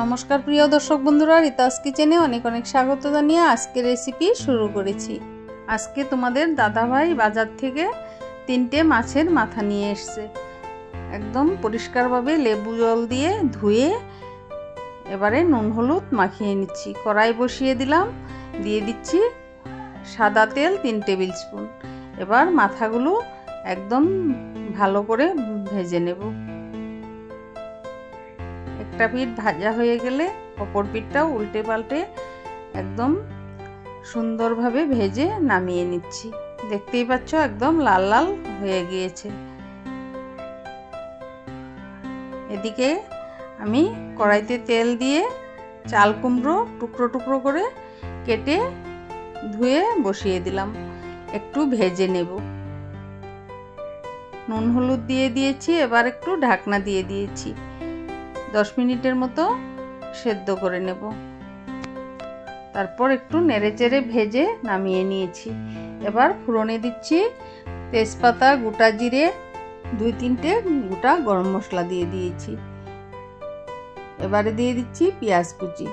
নমস্কার প্রিয় দর্শক বন্ধুরা, রিতাস কিচেনে অনেক অনেক স্বাগত জানিয়ে আজকে রেসিপি শুরু করেছি। আজকে তোমাদের দাদাভাই বাজার থেকে 3টে মাছের মাথা নিয়ে এসছে। একদম পরিষ্কারভাবে লেবু জল দিয়ে ধুয়ে এবারে নুন হলুদ মাখিয়ে নিচ্ছি। কড়াই বসিয়ে দিলাম, দিয়ে দিচ্ছি সাদা তেল 3 টেবিল স্পুন। এবার মাথাগুলো একদম ভালো করে ভেজে নেব। একটা পিঠ ভাজা হয়ে গেলে অপর পিঠটাও উল্টে পাল্টে একদম সুন্দরভাবে ভেজে নামিয়ে নিচ্ছি। দেখতেই পাচ্ছ একদম লাল লাল হয়ে গিয়েছে। এদিকে আমি কড়াইতে তেল দিয়ে চাল কুমড়ো টুকরো টুকরো করে কেটে ধুয়ে বসিয়ে দিলাম, একটু ভেজে নেব। নুন হলুদ দিয়ে দিয়েছি, এবার একটু ঢাকনা দিয়ে দিয়েছি। 10 মিনিটের মতো সেদ্ধ করে নেব। তারপর একটু নেড়েচেড়ে ভেজে নামিয়ে নিয়েছি। এবার ফোড়নে দিচ্ছি তেজপাতা, গোটা জিরে, 2-3টে গোটা গরম মশলা দিয়ে দিয়েছি। এবারে দিয়ে দিচ্ছি পেঁয়াজ কুচি।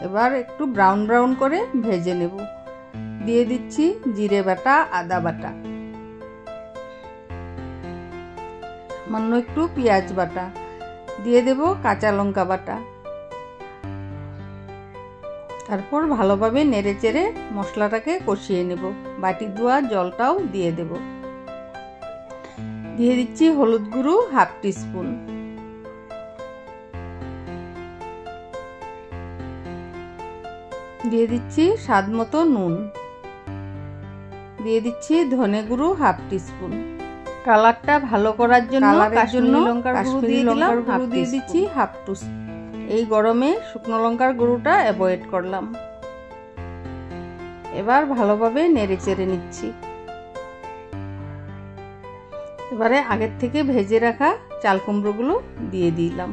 এবার একটু ব্রাউন ব্রাউন করে ভেজে নেব। দিয়ে দিচ্ছি জিরে বাটা, আদা বাটা, সামান্য একটু পেঁয়াজ বাটা, দিয়ে দেব কাঁচা লঙ্কা বাটা। তারপর ভালোভাবে নেড়েচেড়ে মশলাটাকে কষিয়ে নেব। বাটি ধোয়া জলটাও দিয়ে দেব। দিয়ে দিচ্ছি হলুদ গুঁড়ো 1/2 টিস্পুন। দিয়ে দিচ্ছি স্বাদ মতো নুন। দিয়ে দিচ্ছি ধনে গুঁড়ো 1/2 টিস্পুন। কালারটা ভালো করার জন্য কাশ্মীরি লঙ্কার গুঁড়ো দিয়ে দিচ্ছি 1/2 টিস্পুন। এই গরমে শুকনো লঙ্কার গুঁড়োটা অ্যাভয়েড করলাম। এবার ভালোভাবে নেড়ে চেড়ে নিচ্ছি। এবারে আগের থেকে ভেজে রাখা চাল কুমড়োগুলো দিয়ে দিলাম।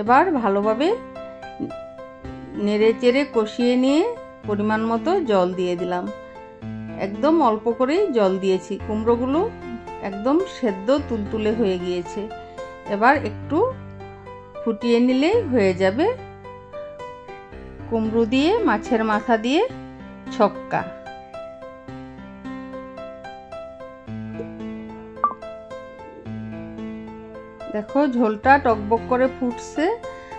এবার ভালোভাবে নেড়ে চেড়ে কষিয়ে নিয়ে পরিমাণ মতো জল দিয়ে দিলাম। একদম অল্প করেই জল দিয়েছি। কুমড়োগুলো একদম সেদ্ধ তুলতুলে হয়ে গিয়েছে। এবার একটু ফুটিয়ে নিলেই হয়ে যাবে কুমড়ো দিয়ে মাছের মাথা দিয়ে ছক্কা। দেখো ঝোলটা টকবক করে ফুটছে।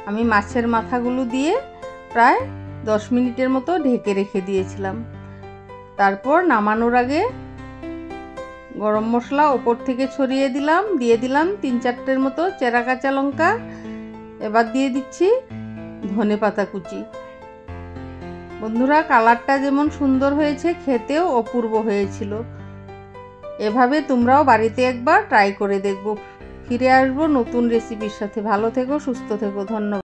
আমি মাছের মাথাগুলো দিয়ে প্রায় 10 মিনিটের মতো ঢেকে রেখে দিয়েছিলাম। তারপর নামানোর আগে গরম মশলা ওপর থেকে ছড়িয়ে দিলাম। দিয়ে দিলাম 3-4টের মতো চেরা কাঁচা লঙ্কা। এবার দিয়ে দিচ্ছি ধনেপাতা কুচি। বন্ধুরা, কালারটা যেমন সুন্দর হয়েছে, খেতেও অপূর্ব হয়েছিল। এভাবে তোমরাও বাড়িতে একবার ট্রাই করে দেখবো। ফিরে আসবো নতুন রেসিপির সাথে। ভালো থেকো, সুস্থ থেকো। ধন্যবাদ।